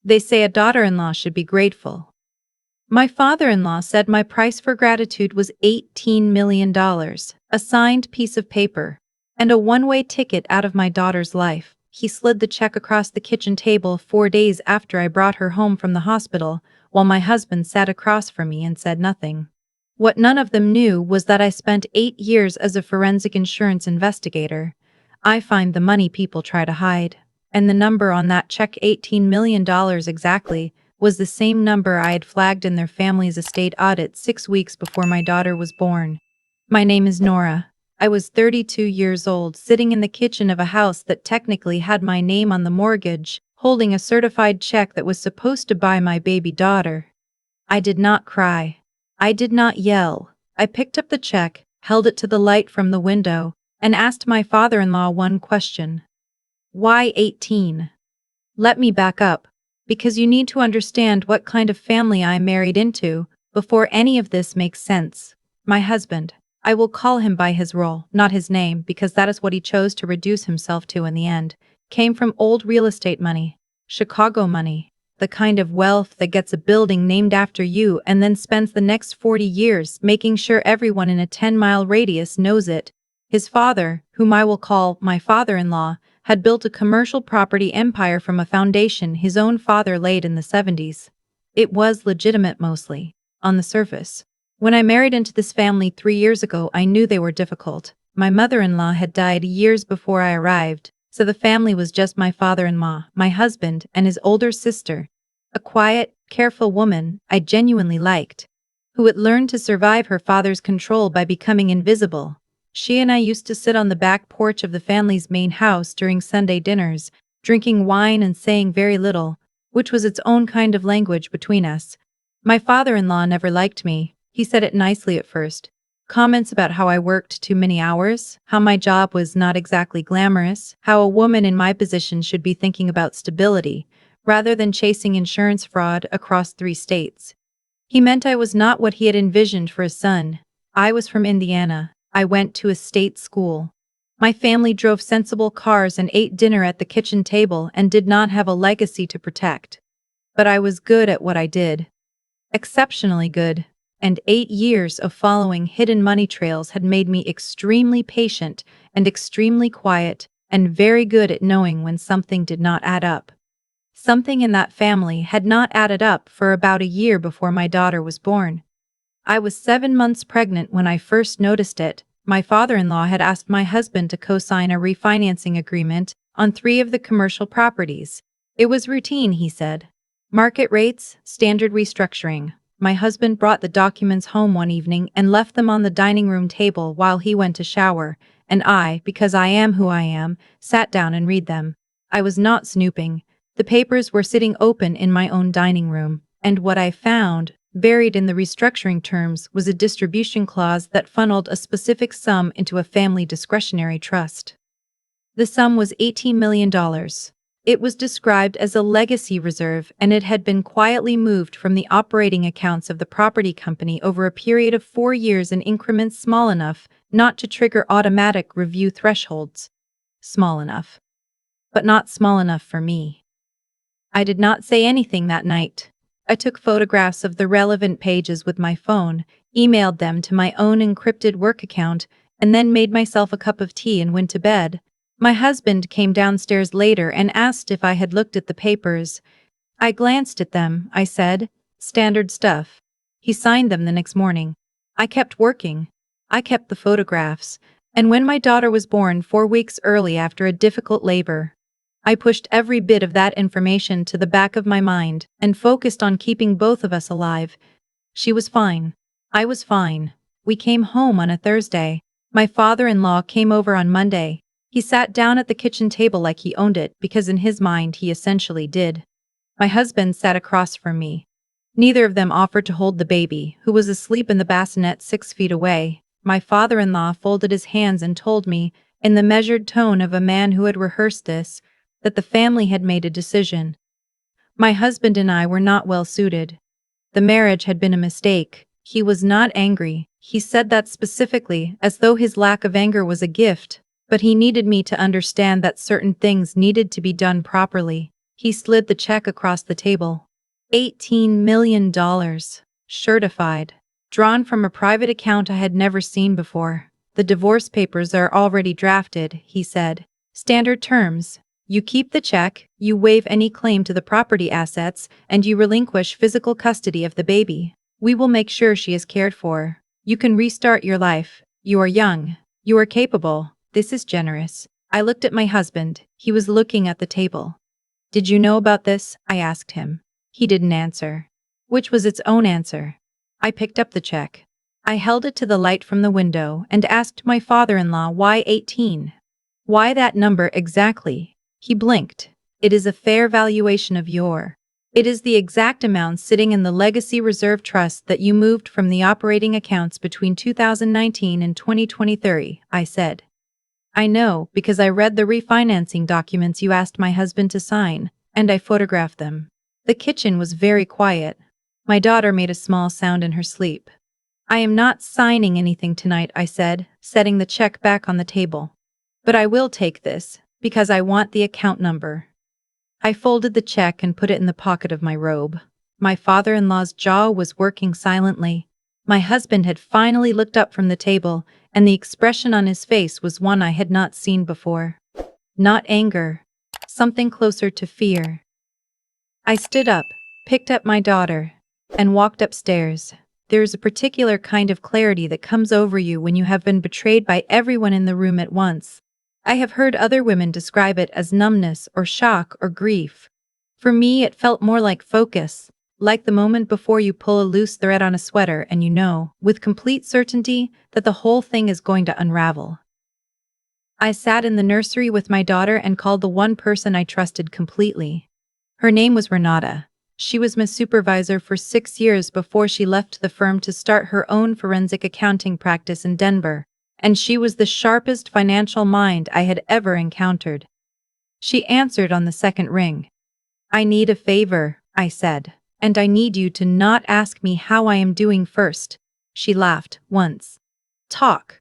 They say a daughter-in-law should be grateful. My father-in-law said my price for gratitude was $18 million, a signed piece of paper, and a one-way ticket out of my daughter's life. He slid the check across the kitchen table 4 days after I brought her home from the hospital, while my husband sat across from me and said nothing. What none of them knew was that I spent 8 years as a forensic insurance investigator. I find the money people try to hide, and the number on that check, $18 million exactly, was the same number I had flagged in their family's estate audit 6 weeks before my daughter was born. My name is Nora. I was 32 years old, sitting in the kitchen of a house that technically had my name on the mortgage, holding a certified check that was supposed to buy my baby daughter. I did not cry. I did not yell. I picked up the check, held it to the light from the window, and asked my father-in-law one question. Why 18? Let me back up, because you need to understand what kind of family I married into before any of this makes sense. My husband, I will call him by his role, not his name, because that is what he chose to reduce himself to in the end, came from old real estate money, Chicago money, the kind of wealth that gets a building named after you and then spends the next 40 years making sure everyone in a 10-mile radius knows it. His father, whom I will call my father-in-law, had built a commercial property empire from a foundation his own father laid in the 70s. It was legitimate mostly, on the surface. When I married into this family 3 years ago, I knew they were difficult. My mother-in-law had died years before I arrived, so the family was just my father-in-law, my husband, and his older sister, a quiet, careful woman I genuinely liked, who had learned to survive her father's control by becoming invisible. She and I used to sit on the back porch of the family's main house during Sunday dinners, drinking wine and saying very little, which was its own kind of language between us. My father-in-law never liked me. He said it nicely at first. Comments about how I worked too many hours, how my job was not exactly glamorous, how a woman in my position should be thinking about stability, rather than chasing insurance fraud across 3 states. He meant I was not what he had envisioned for a son. I was from Indiana. I went to a state school. My family drove sensible cars and ate dinner at the kitchen table and did not have a legacy to protect. But I was good at what I did. Exceptionally good. And 8 years of following hidden money trails had made me extremely patient and extremely quiet and very good at knowing when something did not add up. Something in that family had not added up for about a year before my daughter was born. I was 7 months pregnant when I first noticed it. My father-in-law had asked my husband to co-sign a refinancing agreement on 3 of the commercial properties. It was routine, he said. Market rates, standard restructuring. My husband brought the documents home one evening and left them on the dining room table while he went to shower, and I, because I am who I am, sat down and read them. I was not snooping. The papers were sitting open in my own dining room, and what I found, buried in the restructuring terms, was a distribution clause that funneled a specific sum into a family discretionary trust. The sum was $18 million. It was described as a legacy reserve, and it had been quietly moved from the operating accounts of the property company over a period of 4 years in increments small enough not to trigger automatic review thresholds. Small enough. But not small enough for me. I did not say anything that night. I took photographs of the relevant pages with my phone, emailed them to my own encrypted work account, and then made myself a cup of tea and went to bed. My husband came downstairs later and asked if I had looked at the papers. I glanced at them, I said. Standard stuff. He signed them the next morning. I kept working. I kept the photographs. And when my daughter was born 4 weeks early after a difficult labor, I pushed every bit of that information to the back of my mind and focused on keeping both of us alive. She was fine. I was fine. We came home on a Thursday. My father-in-law came over on Monday. He sat down at the kitchen table like he owned it, because in his mind he essentially did. My husband sat across from me. Neither of them offered to hold the baby, who was asleep in the bassinet 6 feet away. My father-in-law folded his hands and told me, in the measured tone of a man who had rehearsed this, that the family had made a decision. My husband and I were not well suited. The marriage had been a mistake. He was not angry. He said that specifically, as though his lack of anger was a gift. But he needed me to understand that certain things needed to be done properly. He slid the check across the table. $18 million. Certified. Drawn from a private account I had never seen before. The divorce papers are already drafted, he said. Standard terms. You keep the check, you waive any claim to the property assets, and you relinquish physical custody of the baby. We will make sure she is cared for. You can restart your life. You are young. You are capable. This is generous. I looked at my husband. He was looking at the table. Did you know about this? I asked him. He didn't answer. Which was its own answer. I picked up the check. I held it to the light from the window and asked my father-in-law why 18. Why that number exactly? He blinked. It is a fair valuation of your. It is the exact amount sitting in the Legacy Reserve Trust that you moved from the operating accounts between 2019 and 2023, I said. I know, because I read the refinancing documents you asked my husband to sign, and I photographed them. The kitchen was very quiet. My daughter made a small sound in her sleep. I am not signing anything tonight, I said, setting the check back on the table. But I will take this, because I want the account number. I folded the check and put it in the pocket of my robe. My father-in-law's jaw was working silently. My husband had finally looked up from the table, and the expression on his face was one I had not seen before. Not anger. Something closer to fear. I stood up, picked up my daughter, and walked upstairs. There is a particular kind of clarity that comes over you when you have been betrayed by everyone in the room at once. I have heard other women describe it as numbness or shock or grief. For me, it felt more like focus, like the moment before you pull a loose thread on a sweater and you know, with complete certainty, that the whole thing is going to unravel. I sat in the nursery with my daughter and called the one person I trusted completely. Her name was Nora. She was my supervisor for 6 years before she left the firm to start her own forensic accounting practice in Denver, and she was the sharpest financial mind I had ever encountered. She answered on the second ring. I need a favor, I said, and I need you to not ask me how I am doing first. She laughed once. Talk.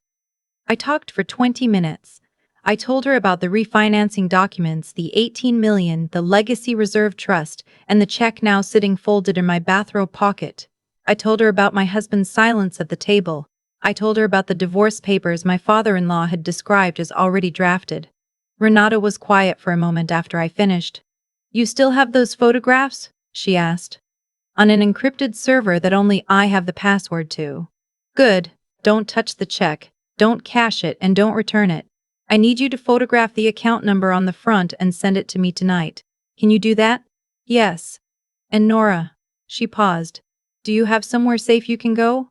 I talked for 20 minutes. I told her about the refinancing documents, the $18 million, the Legacy Reserve Trust, and the check now sitting folded in my bathrobe pocket. I told her about my husband's silence at the table. I told her about the divorce papers my father-in-law had described as already drafted. Renata was quiet for a moment after I finished. You still have those photographs? She asked. On an encrypted server that only I have the password to. Good. Don't touch the check, don't cash it, and don't return it. I need you to photograph the account number on the front and send it to me tonight. Can you do that? Yes. And Nora. She paused. Do you have somewhere safe you can go?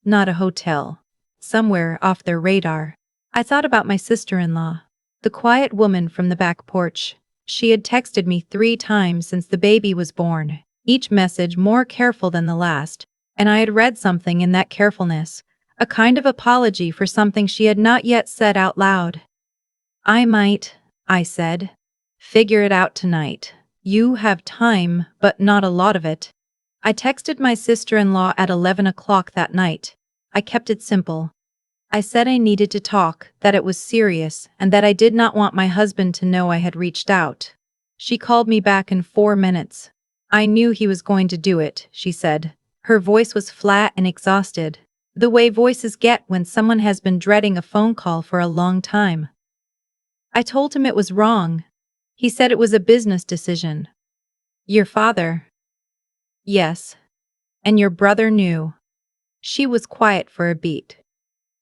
Not a hotel. Somewhere off their radar. I thought about my sister-in-law. The quiet woman from the back porch. She had texted me 3 times since the baby was born, each message more careful than the last, and I had read something in that carefulness, a kind of apology for something she had not yet said out loud. I might, I said, figure it out tonight. You have time, but not a lot of it. I texted my sister-in-law at 11 o'clock that night. I kept it simple. I said I needed to talk, that it was serious, and that I did not want my husband to know I had reached out. She called me back in 4 minutes. I knew he was going to do it, she said. Her voice was flat and exhausted, the way voices get when someone has been dreading a phone call for a long time. I told him it was wrong. He said it was a business decision. Your father? Yes. And your brother knew. She was quiet for a beat.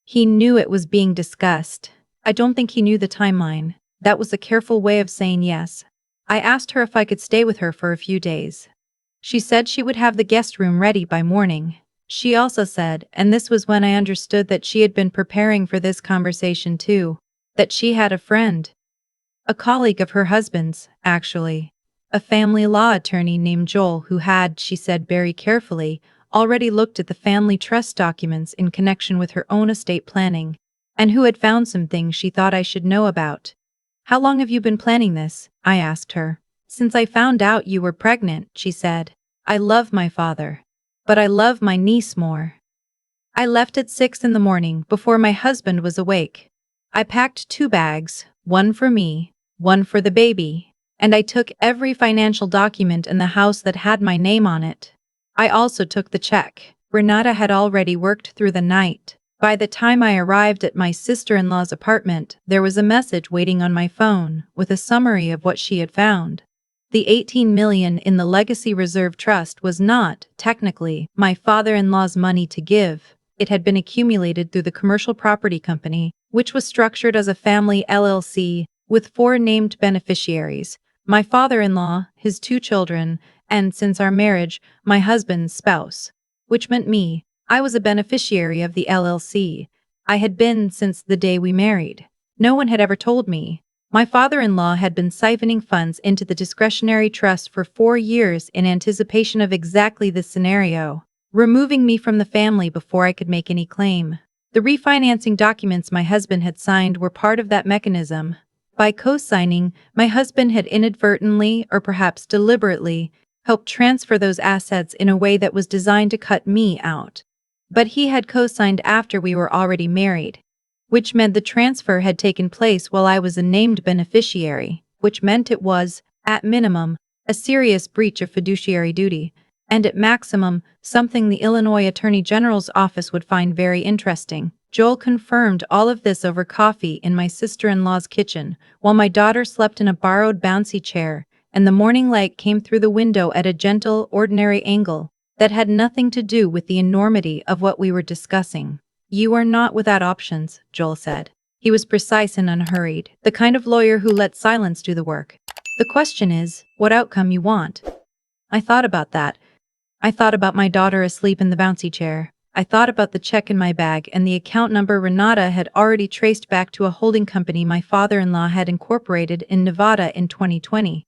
He knew it was being discussed. I don't think he knew the timeline. That was a careful way of saying yes. I asked her if I could stay with her for a few days. She said she would have the guest room ready by morning. She also said, and this was when I understood that she had been preparing for this conversation too, that she had a friend. A colleague of her husband's, actually. A family law attorney named Joel who had, she said very carefully, already looked at the family trust documents in connection with her own estate planning, and who had found some things she thought I should know about. How long have you been planning this? I asked her. Since I found out you were pregnant, she said. I love my father. But I love my niece more. I left at 6 in the morning before my husband was awake. I packed 2 bags, one for me, one for the baby. and I took every financial document in the house that had my name on it. I also took the check. Renata had already worked through the night. By the time I arrived at my sister-in-law's apartment, there was a message waiting on my phone with a summary of what she had found. The 18 million in the Legacy Reserve Trust was not, technically, my father-in-law's money to give. It had been accumulated through the commercial property company, which was structured as a family LLC with 4 named beneficiaries: my father-in-law, his 2 children, and, since our marriage, my husband's spouse. Which meant me. I was a beneficiary of the LLC. I had been since the day we married. No one had ever told me. My father-in-law had been siphoning funds into the discretionary trust for 4 years in anticipation of exactly this scenario, removing me from the family before I could make any claim. The refinancing documents my husband had signed were part of that mechanism. By co-signing, my husband had inadvertently, or perhaps deliberately, helped transfer those assets in a way that was designed to cut me out. But he had co-signed after we were already married, which meant the transfer had taken place while I was a named beneficiary, which meant it was, at minimum, a serious breach of fiduciary duty, and at maximum, something the Illinois Attorney General's office would find very interesting. Joel confirmed all of this over coffee in my sister-in-law's kitchen, while my daughter slept in a borrowed bouncy chair, and the morning light came through the window at a gentle, ordinary angle that had nothing to do with the enormity of what we were discussing. "You are not without options," Joel said. He was precise and unhurried, the kind of lawyer who lets silence do the work. "The question is, what outcome you want." I thought about that. I thought about my daughter asleep in the bouncy chair. I thought about the check in my bag and the account number Renata had already traced back to a holding company my father-in-law had incorporated in Nevada in 2020.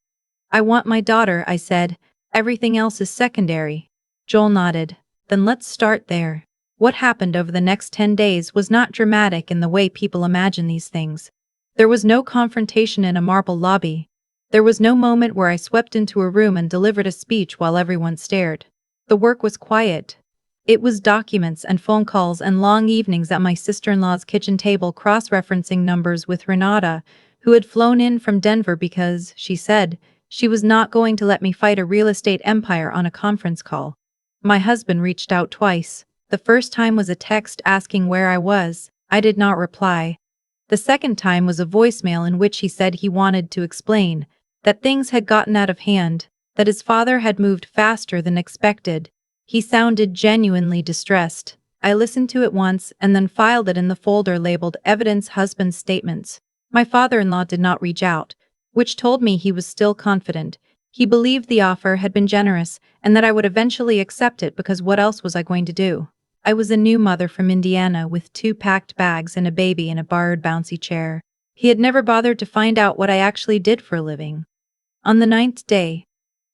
"I want my daughter," I said. "Everything else is secondary." Joel nodded. "Then let's start there." What happened over the next 10 days was not dramatic in the way people imagine these things. There was no confrontation in a marble lobby. There was no moment where I swept into a room and delivered a speech while everyone stared. The work was quiet. It was documents and phone calls and long evenings at my sister-in-law's kitchen table cross-referencing numbers with Renata, who had flown in from Denver because, she said, she was not going to let me fight a real estate empire on a conference call. My husband reached out twice. The first time was a text asking where I was. I did not reply. The second time was a voicemail in which he said he wanted to explain that things had gotten out of hand, that his father had moved faster than expected. He sounded genuinely distressed. I listened to it once and then filed it in the folder labeled Evidence Husband's Statements. My father-in-law did not reach out, which told me he was still confident. He believed the offer had been generous and that I would eventually accept it because what else was I going to do? I was a new mother from Indiana with 2 packed bags and a baby in a borrowed bouncy chair. He had never bothered to find out what I actually did for a living. On the 9th day,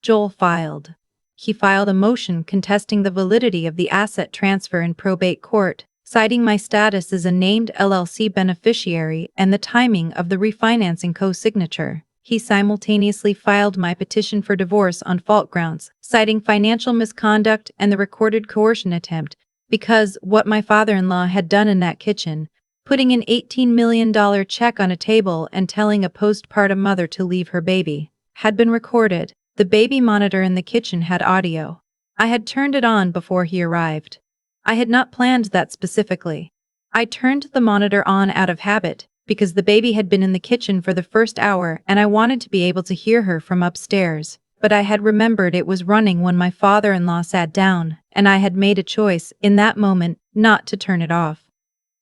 Joel filed. He filed a motion contesting the validity of the asset transfer in probate court, citing my status as a named LLC beneficiary and the timing of the refinancing co-signature. He simultaneously filed my petition for divorce on fault grounds, citing financial misconduct and the recorded coercion attempt, because what my father-in-law had done in that kitchen, putting an $18 million check on a table and telling a postpartum mother to leave her baby, had been recorded. The baby monitor in the kitchen had audio. I had turned it on before he arrived. I had not planned that specifically. I turned the monitor on out of habit, because the baby had been in the kitchen for the first hour and I wanted to be able to hear her from upstairs. But I had remembered it was running when my father-in-law sat down, and I had made a choice, in that moment, not to turn it off.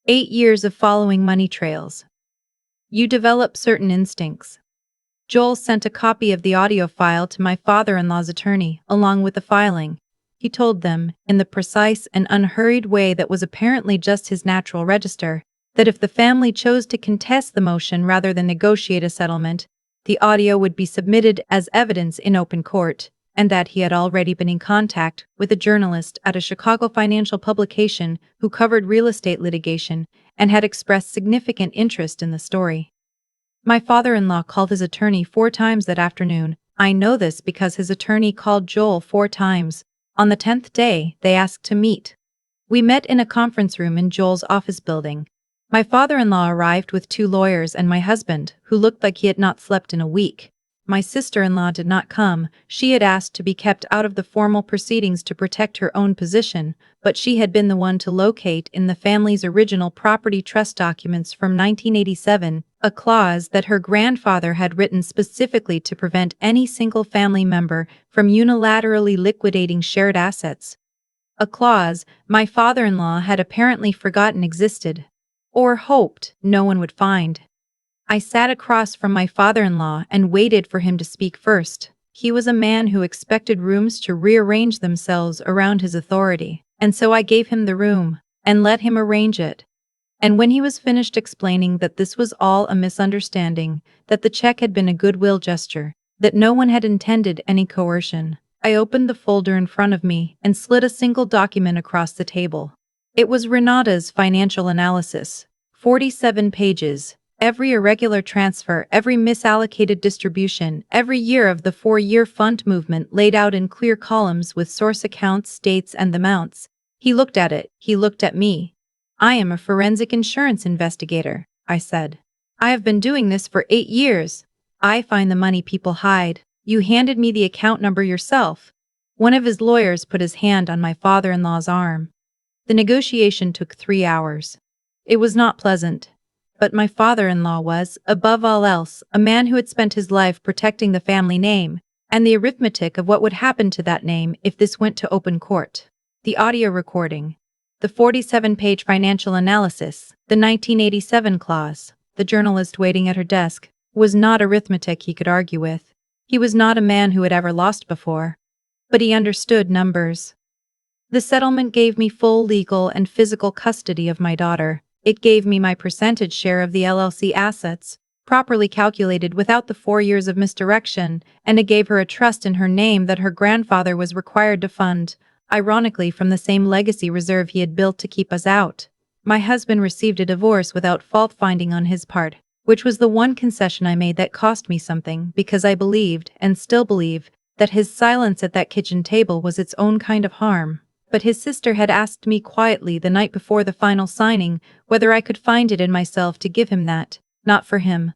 8 years of following money trails. You develop certain instincts. Joel sent a copy of the audio file to my father-in-law's attorney, along with the filing. He told them, in the precise and unhurried way that was apparently just his natural register, that if the family chose to contest the motion rather than negotiate a settlement, the audio would be submitted as evidence in open court, and that he had already been in contact with a journalist at a Chicago financial publication who covered real estate litigation and had expressed significant interest in the story. My father-in-law called his attorney 4 times that afternoon. I know this because his attorney called Joel 4 times. On the 10th day, they asked to meet. We met in a conference room in Joel's office building. My father-in-law arrived with 2 lawyers and my husband, who looked like he had not slept in a week. My sister-in-law did not come. She had asked to be kept out of the formal proceedings to protect her own position, but she had been the one to locate in the family's original property trust documents from 1987 a clause that her grandfather had written specifically to prevent any single family member from unilaterally liquidating shared assets. A clause my father-in-law had apparently forgotten existed, or hoped no one would find. I sat across from my father-in-law and waited for him to speak first. He was a man who expected rooms to rearrange themselves around his authority, and so I gave him the room and let him arrange it. And when he was finished explaining that this was all a misunderstanding, that the check had been a goodwill gesture, that no one had intended any coercion, I opened the folder in front of me and slid a single document across the table. It was Renata's financial analysis. 47 pages. Every irregular transfer, every misallocated distribution, every year of the 4-year fund movement laid out in clear columns with source accounts, dates, and amounts. He looked at it. He looked at me. I am a forensic insurance investigator, I said. I have been doing this for 8 years. I find the money people hide. You handed me the account number yourself. One of his lawyers put his hand on my father-in-law's arm. The negotiation took 3 hours. It was not pleasant. But my father-in-law was, above all else, a man who had spent his life protecting the family name, and the arithmetic of what would happen to that name if this went to open court. The audio recording, the 47-page financial analysis, the 1987 clause, the journalist waiting at her desk, was not arithmetic he could argue with. He was not a man who had ever lost before. But he understood numbers. The settlement gave me full legal and physical custody of my daughter. It gave me my percentage share of the LLC assets, properly calculated without the 4 years of misdirection, and it gave her a trust in her name that her grandfather was required to fund, ironically from the same legacy reserve he had built to keep us out. My husband received a divorce without fault-finding on his part, which was the one concession I made that cost me something because I believed, and still believe, that his silence at that kitchen table was its own kind of harm. But his sister had asked me quietly the night before the final signing whether I could find it in myself to give him that, not for him,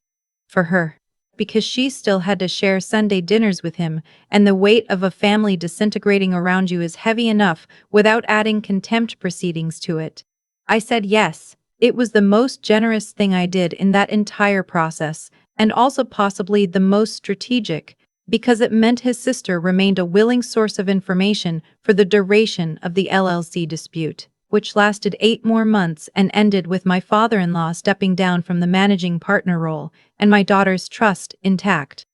for her. Because she still had to share Sunday dinners with him, and the weight of a family disintegrating around you is heavy enough without adding contempt proceedings to it. I said yes. It was the most generous thing I did in that entire process, and also possibly the most strategic, because it meant his sister remained a willing source of information for the duration of the LLC dispute, which lasted 8 more months and ended with my father-in-law stepping down from the managing partner role and my daughter's trust intact.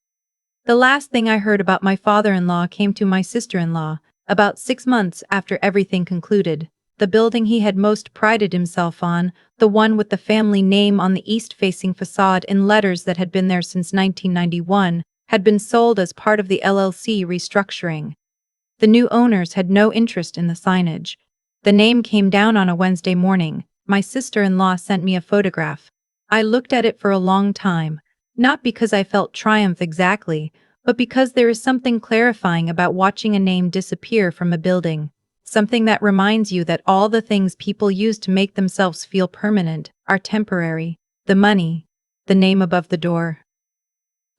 The last thing I heard about my father-in-law came to my sister-in-law, about 6 months after everything concluded. The building he had most prided himself on, the one with the family name on the east-facing facade in letters that had been there since 1991, had been sold as part of the LLC restructuring. The new owners had no interest in the signage. The name came down on a Wednesday morning. My sister-in-law sent me a photograph. I looked at it for a long time, not because I felt triumph exactly, but because there is something clarifying about watching a name disappear from a building, something that reminds you that all the things people use to make themselves feel permanent are temporary. The money, the name above the door.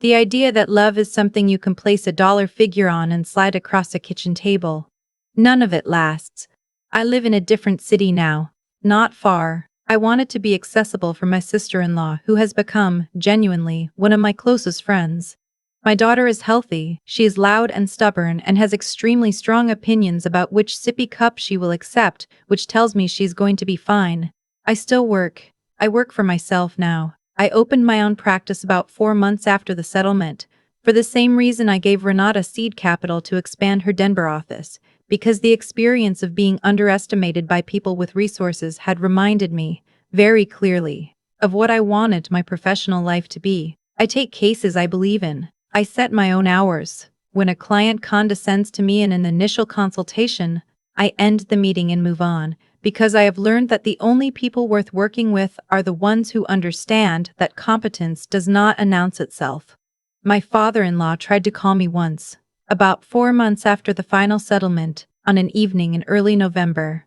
The idea that love is something you can place a dollar figure on and slide across a kitchen table. None of it lasts. I live in a different city now, not far. I want it to be accessible for my sister-in-law, who has become, genuinely, one of my closest friends. My daughter is healthy, she is loud and stubborn and has extremely strong opinions about which sippy cup she will accept, which tells me she's going to be fine. I still work. I work for myself now. I opened my own practice about 4 months after the settlement, for the same reason I gave Renata seed capital to expand her Denver office, because the experience of being underestimated by people with resources had reminded me, very clearly, of what I wanted my professional life to be. I take cases I believe in. I set my own hours. When a client condescends to me in an initial consultation, I end the meeting and move on, because I have learned that the only people worth working with are the ones who understand that competence does not announce itself. My father-in-law tried to call me once, about 4 months after the final settlement, on an evening in early November.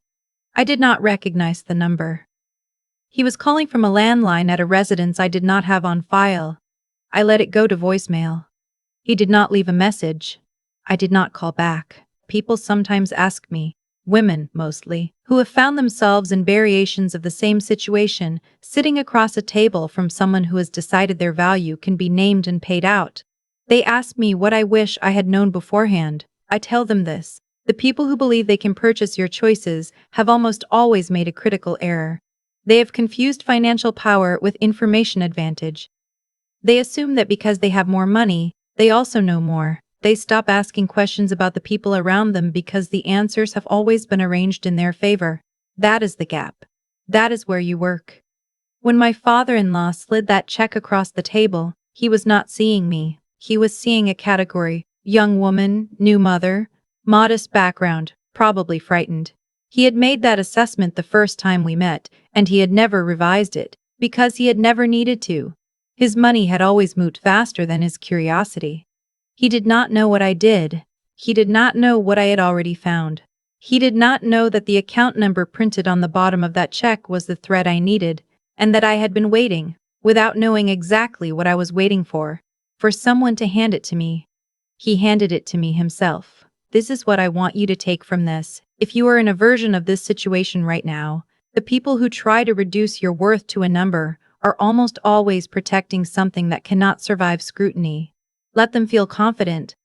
I did not recognize the number. He was calling from a landline at a residence I did not have on file. I let it go to voicemail. He did not leave a message. I did not call back. People sometimes ask me, women mostly, who have found themselves in variations of the same situation, sitting across a table from someone who has decided their value can be named and paid out. They ask me what I wish I had known beforehand. I tell them this: the people who believe they can purchase your choices have almost always made a critical error. They have confused financial power with information advantage. They assume that because they have more money, they also know more. They stop asking questions about the people around them because the answers have always been arranged in their favor. That is the gap. That is where you work. When my father-in-law slid that check across the table, he was not seeing me. He was seeing a category: young woman, new mother, modest background, probably frightened. He had made that assessment the first time we met, and he had never revised it, because he had never needed to. His money had always moved faster than his curiosity. He did not know what I did. He did not know what I had already found. He did not know that the account number printed on the bottom of that check was the thread I needed, and that I had been waiting, without knowing exactly what I was waiting for someone to hand it to me. He handed it to me himself. This is what I want you to take from this. If you are in a version of this situation right now, the people who try to reduce your worth to a number are almost always protecting something that cannot survive scrutiny. Let them feel confident.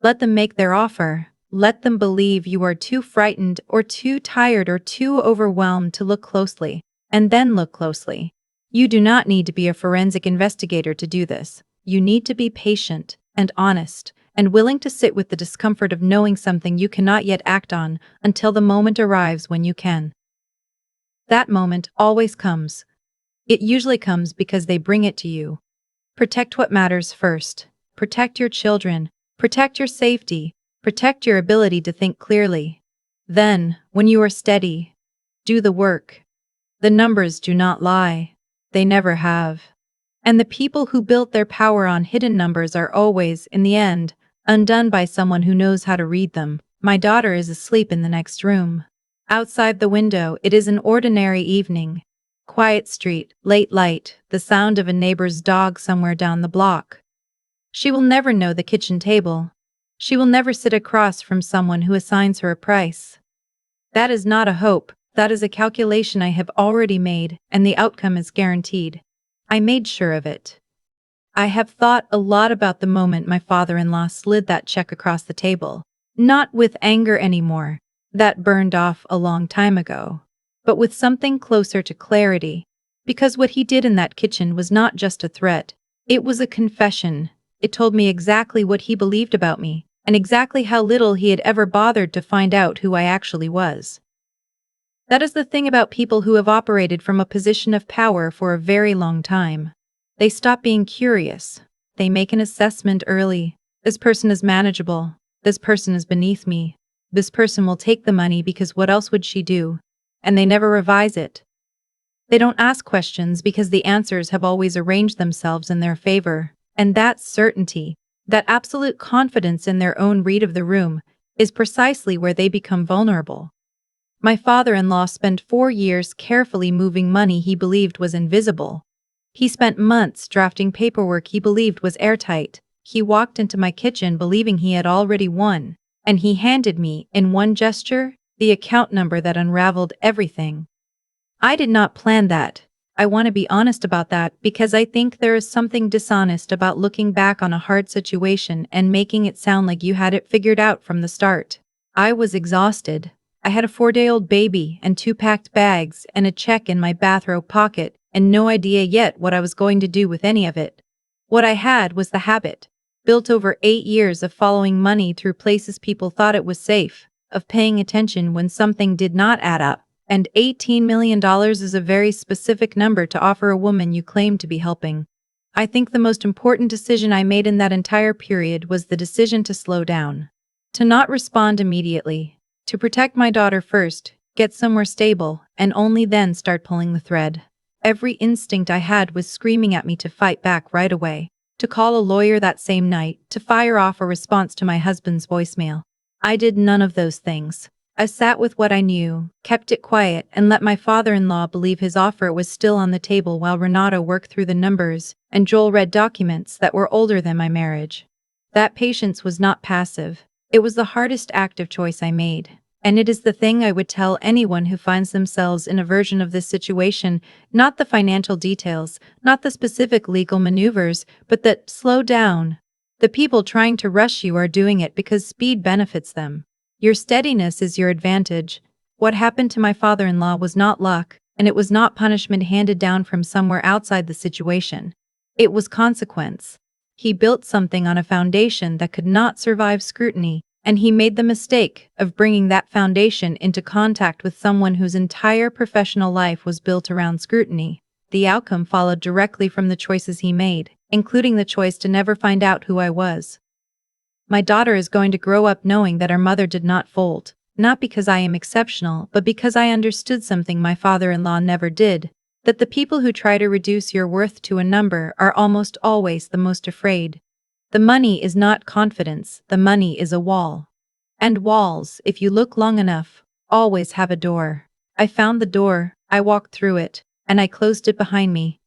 Let them make their offer. Let them believe you are too frightened or too tired or too overwhelmed to look closely, and then look closely. You do not need to be a forensic investigator to do this. You need to be patient and honest and willing to sit with the discomfort of knowing something you cannot yet act on until the moment arrives when you can. That moment always comes. It usually comes because they bring it to you. Protect what matters first. Protect your children. Protect your safety. Protect your ability to think clearly. Then, when you are steady, do the work. The numbers do not lie. They never have. And the people who built their power on hidden numbers are always, in the end, undone by someone who knows how to read them. My daughter is asleep in the next room. Outside the window, it is an ordinary evening. Quiet street, late light, the sound of a neighbor's dog somewhere down the block. She will never know the kitchen table. She will never sit across from someone who assigns her a price. That is not a hope, that is a calculation I have already made, and the outcome is guaranteed. I made sure of it. I have thought a lot about the moment my father-in-law slid that check across the table. Not with anger anymore. That burned off a long time ago. But with something closer to clarity. Because what he did in that kitchen was not just a threat. It was a confession. It told me exactly what he believed about me, and exactly how little he had ever bothered to find out who I actually was. That is the thing about people who have operated from a position of power for a very long time. They stop being curious. They make an assessment early. This person is manageable. This person is beneath me. This person will take the money because what else would she do? And they never revise it. They don't ask questions because the answers have always arranged themselves in their favor. And that certainty, that absolute confidence in their own read of the room, is precisely where they become vulnerable. My father-in-law spent 4 years carefully moving money he believed was invisible. He spent months drafting paperwork he believed was airtight. He walked into my kitchen believing he had already won, and he handed me, in one gesture, the account number that unraveled everything. I did not plan that. I want to be honest about that because I think there is something dishonest about looking back on a hard situation and making it sound like you had it figured out from the start. I was exhausted. I had a 4-day-old baby and 2 packed bags and a check in my bathrobe pocket and no idea yet what I was going to do with any of it. What I had was the habit, built over 8 years of following money through places people thought it was safe, of paying attention when something did not add up. And $18 million is a very specific number to offer a woman you claim to be helping. I think the most important decision I made in that entire period was the decision to slow down. To not respond immediately. To protect my daughter first, get somewhere stable, and only then start pulling the thread. Every instinct I had was screaming at me to fight back right away. To call a lawyer that same night, to fire off a response to my husband's voicemail. I did none of those things. I sat with what I knew, kept it quiet, and let my father-in-law believe his offer was still on the table while Renato worked through the numbers, and Joel read documents that were older than my marriage. That patience was not passive. It was the hardest active choice I made. And it is the thing I would tell anyone who finds themselves in a version of this situation, not the financial details, not the specific legal maneuvers, but that slow down. The people trying to rush you are doing it because speed benefits them. Your steadiness is your advantage. What happened to my father-in-law was not luck, and it was not punishment handed down from somewhere outside the situation. It was consequence. He built something on a foundation that could not survive scrutiny, and he made the mistake of bringing that foundation into contact with someone whose entire professional life was built around scrutiny. The outcome followed directly from the choices he made, including the choice to never find out who I was. My daughter is going to grow up knowing that our mother did not fold, not because I am exceptional, but because I understood something my father-in-law never did, that the people who try to reduce your worth to a number are almost always the most afraid. The money is not confidence, the money is a wall. And walls, if you look long enough, always have a door. I found the door, I walked through it, and I closed it behind me.